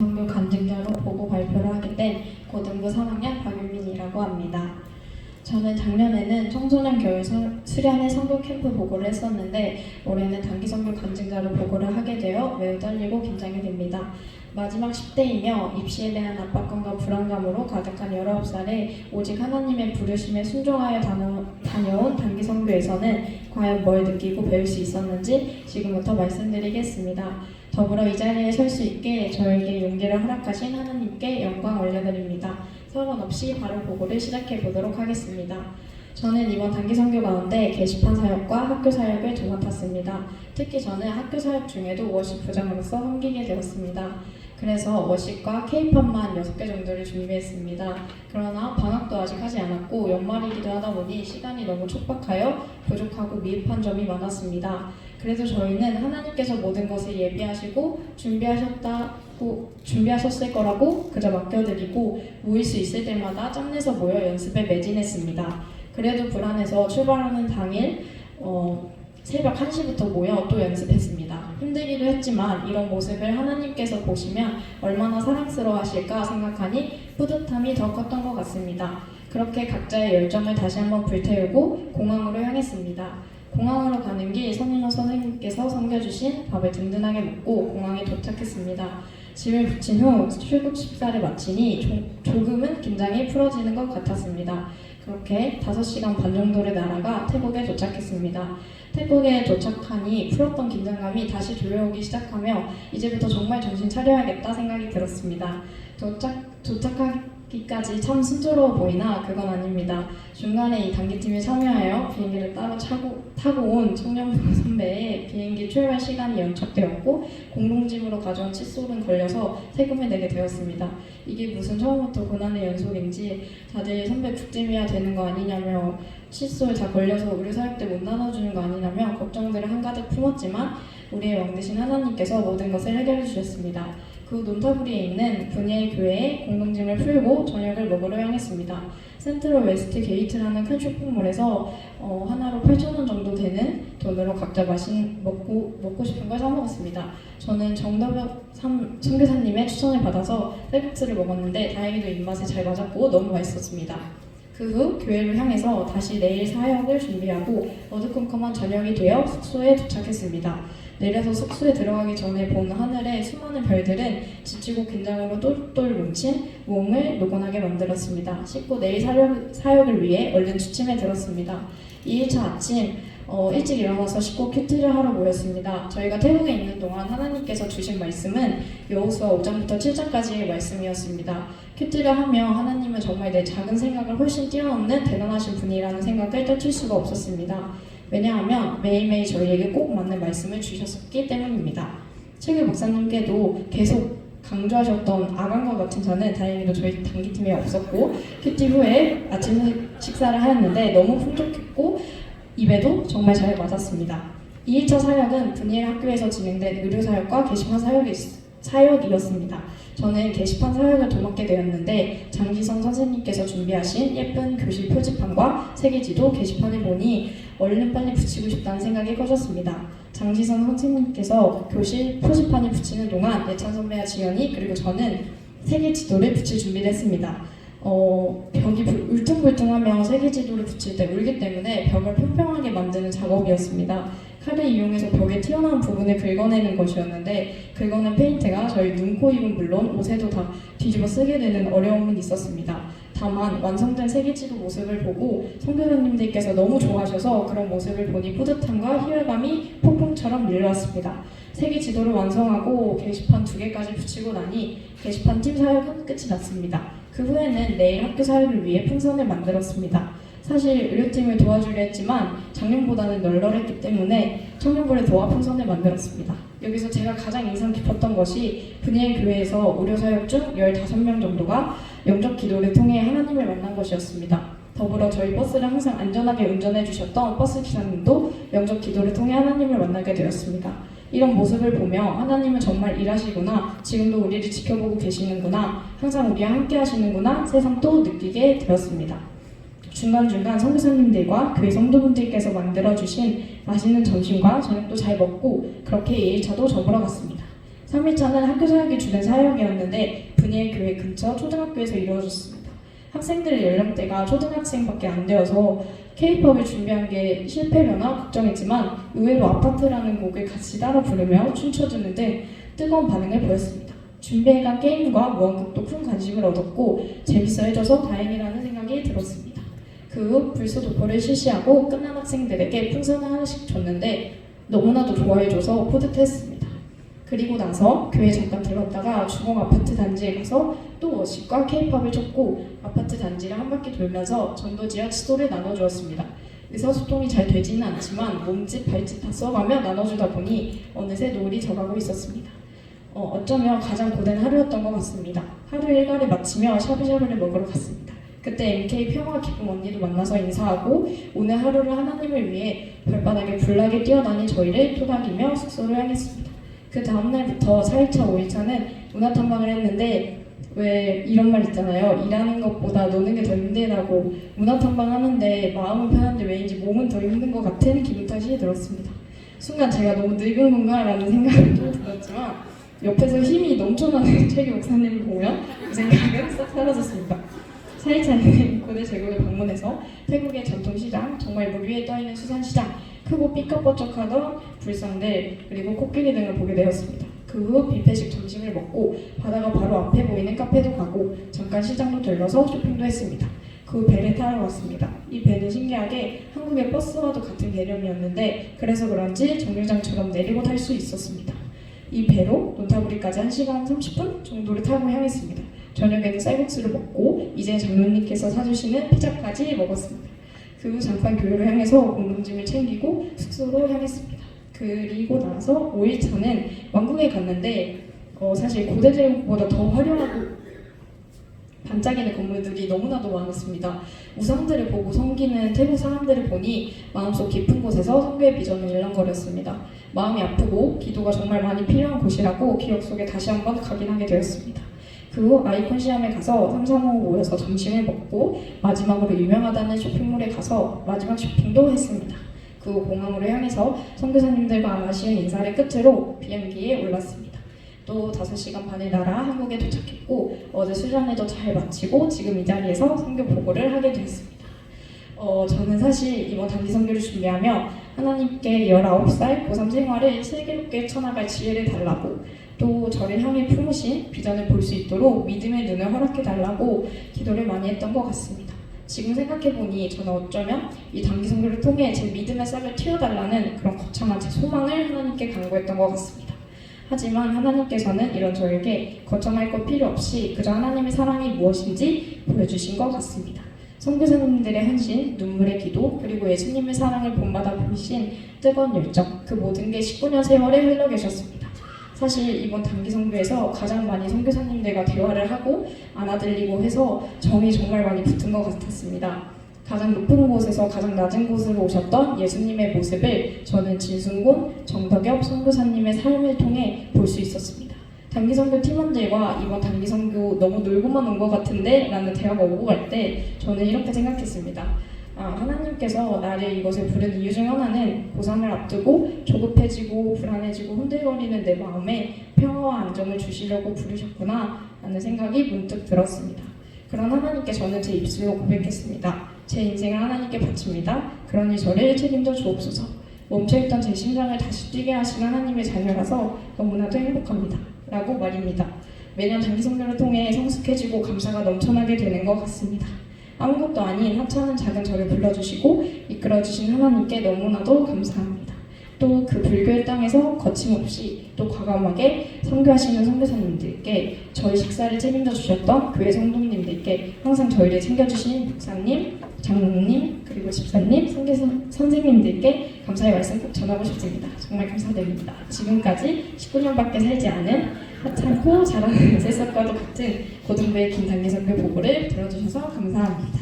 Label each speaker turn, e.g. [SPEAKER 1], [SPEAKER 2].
[SPEAKER 1] 정규 간증자로 보고 발표를 하게 된 고등부 3학년 박윤민이라고 합니다. 저는 작년에는 청소년 교육 수련회 선교 캠프 보고를 했었는데 올해는 단기 선교 간증자로 보고를 하게 되어 매우 떨리고 긴장이 됩니다. 마지막 10대이며 입시에 대한 압박감과 불안감으로 가득한 19살에 오직 하나님의 부르심에 순종하여 다녀온 단기 선교에서는 과연 뭘 느끼고 배울 수 있었는지 지금부터 말씀드리겠습니다. 더불어 이 자리에 설 수 있게 저에게 용기를 허락하신 하나님께 영광 올려드립니다. 서론 없이 바로 보고를 시작해 보도록 하겠습니다. 저는 이번 단기 선교 가운데 게시판 사역과 학교 사역을 도맡았습니다. 특히 저는 학교 사역 중에도 워십 부장으로서 섬기게 되었습니다. 그래서 워십과 K-팝만 6개 정도를 준비했습니다. 그러나 방학도 아직 하지 않았고 연말이기도 하다 보니 시간이 너무 촉박하여 부족하고 미흡한 점이 많았습니다. 그래도 저희는 하나님께서 모든 것을 예비하시고 준비하셨을 거라고 그저 맡겨드리고 모일 수 있을 때마다 짬내서 모여 연습에 매진했습니다. 그래도 불안해서 출발하는 당일 새벽 1시부터 모여 또 연습했습니다. 힘들기도 했지만 이런 모습을 하나님께서 보시면 얼마나 사랑스러워하실까 생각하니 뿌듯함이 더 컸던 것 같습니다. 그렇게 각자의 열정을 다시 한번 불태우고 공항으로 향했습니다. 공항으로 가는 길 선인호 선생님께서 섬겨주신 밥을 든든하게 먹고 공항에 도착했습니다. 짐을 붙인 후 출국 식사를 마치니 조금은 긴장이 풀어지는 것 같았습니다. 그렇게 5시간 반 정도를 날아가 태국에 도착했습니다. 태국에 도착하니 풀었던 긴장감이 다시 들려오기 시작하며 이제부터 정말 정신 차려야겠다 생각이 들었습니다. 도착하기까지 참 순조로워 보이나 그건 아닙니다. 중간에 이 단기팀에 참여하여 비행기를 따로 타고 온 청년부 선배의 비행기 출발 시간이 연착되었고 공동짐으로 가져온 칫솔은 걸려서 세금을 내게 되었습니다. 이게 무슨 처음부터 고난의 연속인지 다들 선배 국짐해야 되는 거 아니냐며 칫솔 다 걸려서 우리 사역 때 못 나눠주는 거 아니냐며 걱정들을 한가득 품었지만 우리의 왕 되신 하나님께서 모든 것을 해결해 주셨습니다. 그 논타부리에 있는 분야의 교회에 공동짐을 풀고 저녁을 먹으러 향했습니다. 센트럴 웨스트 게이트라는 큰 쇼핑몰에서 하나로 8,000원 정도 되는 돈으로 각자 먹고 싶은 걸 사 먹었습니다. 저는 정덕엽 선교사님의 추천을 받아서 쌀국수를 먹었는데 다행히도 입맛에 잘 맞았고 너무 맛있었습니다. 그 후 교회를 향해서 다시 내일 사역을 준비하고 어두컴컴한 저녁이 되어 숙소에 도착했습니다. 내려서 숙소에 들어가기 전에 본 하늘의 수많은 별들은 지치고 긴장으로 똘똘 뭉친 몸을 노곤하게 만들었습니다. 씻고 내일 사역을 위해 얼른 취침에 들었습니다. 2일차 아침 일찍 일어나서 씻고 큐티를 하러 모였습니다. 저희가 태국에 있는 동안 하나님께서 주신 말씀은 여호수아 5장부터 7장까지의 말씀이었습니다. 큐티를 하며 하나님은 정말 내 작은 생각을 훨씬 뛰어넘는 대단하신 분이라는 생각을 떨칠 수가 없었습니다. 왜냐하면 매일매일 저희에게 꼭 맞는 말씀을 주셨기 때문입니다. 최근 목사님께도 계속 강조하셨던 아간과 같은 자는 다행히도 저희 단기팀에 없었고 큐티 후에 아침 식사를 하였는데 너무 풍족했고 입에도 정말 잘 맞았습니다. 2일차 사역은 분일 학교에서 진행된 의료사역과 게시판 사역이었습니다. 저는 게시판 사역을 도맡게 되었는데 장지성 선생님께서 준비하신 예쁜 교실 표지판과 세계지도 게시판을 보니 얼른 빨리 붙이고 싶다는 생각이 커졌습니다. 장지성 선생님께서 교실 표지판을 붙이는 동안 예찬 선배와 지연이 그리고 저는 세계지도를 붙일 준비를 했습니다. 벽이 울퉁불퉁하며 세계지도를 붙일 때 울기 때문에 벽을 평평하게 만드는 작업이었습니다. 칼을 이용해서 벽에 튀어나온 부분을 긁어내는 것이었는데 긁어낸 페인트가 저희 눈, 코, 입은 물론 옷에도 다 뒤집어 쓰게 되는 어려움은 있었습니다. 다만 완성된 세계지도 모습을 보고 선교사님들께서 너무 좋아하셔서 그런 모습을 보니 뿌듯함과 희열감이 폭풍처럼 밀려왔습니다. 세계지도를 완성하고 게시판 2개까지 붙이고 나니 게시판 팀 사역은 끝이 났습니다. 그 후에는 내일 학교 사역을 위해 풍선을 만들었습니다. 사실 의료팀을 도와주려 했지만 작년보다는 널널했기 때문에 청년부를 도와 풍선을 만들었습니다. 여기서 제가 가장 인상 깊었던 것이 분야의 교회에서 의료사역 중 15명 정도가 영적 기도를 통해 하나님을 만난 것이었습니다. 더불어 저희 버스를 항상 안전하게 운전해 주셨던 버스 기사님도 영적 기도를 통해 하나님을 만나게 되었습니다. 이런 모습을 보며 하나님은 정말 일하시구나, 지금도 우리를 지켜보고 계시는구나, 항상 우리와 함께 하시는구나 새삼 또 느끼게 되었습니다. 중간중간 선교사님들과 교회 성도분들께서 만들어주신 맛있는 점심과 저녁도 잘 먹고 그렇게 2일차도 저물어 갔습니다. 3일차는 학교 사역이 주된 사역이었는데 분이엘 교회 근처 초등학교에서 이루어졌습니다. 학생들의 연령대가 초등학생밖에 안 되어서 K-팝을 준비한 게 실패려나 걱정했지만 의외로 아파트라는 곡을 같이 따라 부르며 춤춰주는 등 뜨거운 반응을 보였습니다. 준비해간 게임과 무언극도 큰 관심을 얻었고 재밌어 해줘서 다행이라는 생각이 들었습니다. 그 후 불소 도포를 실시하고 끝난 학생들에게 풍선을 하나씩 줬는데 너무나도 좋아해줘서 뿌듯했습니다. 그리고 나서 교회 잠깐 들렀다가 주공 아파트 단지에 가서 또 워십과 K-팝을 췄고 아파트 단지를 한 바퀴 돌면서 전도지와 치도를 나눠주었습니다. 의사소통이 잘 되지는 않지만 몸짓 발짓 다 써가며 나눠주다 보니 어느새 노을이 져가고 있었습니다. 어쩌면 가장 고된 하루였던 것 같습니다. 하루 일과를 마치며 샤브샤브를 먹으러 갔습니다. 그때 MK 평화 기쁨 언니도 만나서 인사하고 오늘 하루를 하나님을 위해 발바닥에 불나게 뛰어다닌 저희를 토닥이며 숙소로 향했습니다. 그 다음날부터 4일차, 5일차는 문화탐방을 했는데 왜 이런 말 있잖아요. 일하는 것보다 노는 게 더 힘들다고. 문화탐방 하는데 마음은 편한데 왜인지 몸은 더 힘든 것 같은 기분 탓이 들었습니다. 순간 제가 너무 늙은 건가 라는 생각이 좀 들었지만 옆에서 힘이 넘쳐나는 최기 목사님을 보면 그 생각은 싹 사라졌습니다. 4일차는 고대 제국을 방문해서 태국의 전통시장, 정말 물 위에 떠있는 수산시장, 크고 삐까뻔쩍하던 불상들, 그리고 코끼리 등을 보게 되었습니다. 그 후 뷔페식 점심을 먹고 바다가 바로 앞에 보이는 카페도 가고 잠깐 시장도 들러서 쇼핑도 했습니다. 그 후 배를 타러 왔습니다. 이 배는 신기하게 한국의 버스와도 같은 개념이었는데 그래서 그런지 정류장처럼 내리고 탈 수 있었습니다. 이 배로 논타부리까지 1시간 30분 정도를 타고 향했습니다. 저녁에는 쌀국수를 먹고 이제 장로님께서 사주시는 피자까지 먹었습니다. 그 후 잠깐 교회로 향해서 공동짐을 챙기고 숙소로 향했습니다. 그리고 나서 5일차는 왕궁에 갔는데 사실 고대 제국보다 더 화려하고 반짝이는 건물들이 너무나도 많았습니다. 우상들을 보고 섬기는 태국 사람들을 보니 마음속 깊은 곳에서 선교의 비전을 일렁거렸습니다. 마음이 아프고 기도가 정말 많이 필요한 곳이라고 기억 속에 다시 한번 각인하게 되었습니다. 그 후 아이콘 시암에 가서 3, 4모 모여서 점심을 먹고 마지막으로 유명하다는 쇼핑몰에 가서 마지막 쇼핑도 했습니다. 그 후 공항으로 향해서 선교사님들과 아쉬운 인사를 끝으로 비행기에 올랐습니다. 또 5시간 반을 날아 한국에 도착했고 어제 수련회도 잘 마치고 지금 이 자리에서 선교 보고를 하게 되었습니다. 저는 사실 이번 단기 선교를 준비하며 하나님께 19살 고3 생활을 슬기롭게 쳐나갈 지혜를 달라고 또 저를 향해 품으신 비전을 볼 수 있도록 믿음의 눈을 허락해달라고 기도를 많이 했던 것 같습니다. 지금 생각해보니 저는 어쩌면 이 단기 선교를 통해 제 믿음의 싹을 틔워달라는 그런 거창한 제 소망을 하나님께 간구했던 것 같습니다. 하지만 하나님께서는 이런 저에게 거창할 것 필요 없이 그저 하나님의 사랑이 무엇인지 보여주신 것 같습니다. 선교사님들의 헌신, 눈물의 기도, 그리고 예수님의 사랑을 본받아 보이신 뜨거운 열정, 그 모든 게 19년 세월에 흘러 계셨습니다. 사실 이번 단기 선교에서 가장 많이 선교사님들과 대화를 하고 안아들리고 해서 정이 정말 많이 붙은 것 같았습니다. 가장 높은 곳에서 가장 낮은 곳으로 오셨던 예수님의 모습을 저는 진순곤, 정덕엽 선교사님의 삶을 통해 볼 수 있었습니다. 단기 선교 팀원들과 이번 단기 선교 너무 놀고만 온 것 같은데 라는 대화가 오고 갈 때 저는 이렇게 생각했습니다. 하나님께서 나를 이곳에 부른 이유 중 하나는 고3을 앞두고 조급해지고 불안해지고 흔들거리는 내 마음에 평화와 안정을 주시려고 부르셨구나 라는 생각이 문득 들었습니다. 그런 하나님께 저는 제 입술로 고백했습니다. 제 인생을 하나님께 바칩니다. 그러니 저를 책임져 주옵소서. 멈춰있던 제 심장을 다시 뛰게 하신 하나님의 자녀라서 너무나도 행복합니다. 라고 말입니다. 매년 단기 선교를 통해 성숙해지고 감사가 넘쳐나게 되는 것 같습니다. 아무것도 아닌 하찮은 작은 저를 불러주시고 이끌어주신 하나님께 너무나도 감사합니다. 또 그 불교의 땅에서 거침없이 또 과감하게 선교하시는 선교사님들께 저희 식사를 책임져 주셨던 교회 성도님들께 항상 저희를 챙겨주신 목사님, 장로님, 그리고 집사님, 선생님들께 감사의 말씀 꼭 전하고 싶습니다. 정말 감사드립니다. 지금까지 19년밖에 살지 않은 하찮고 잘하는 새싹과도 같은 고등부의 긴 단기 선교 보고를 들어주셔서 감사합니다.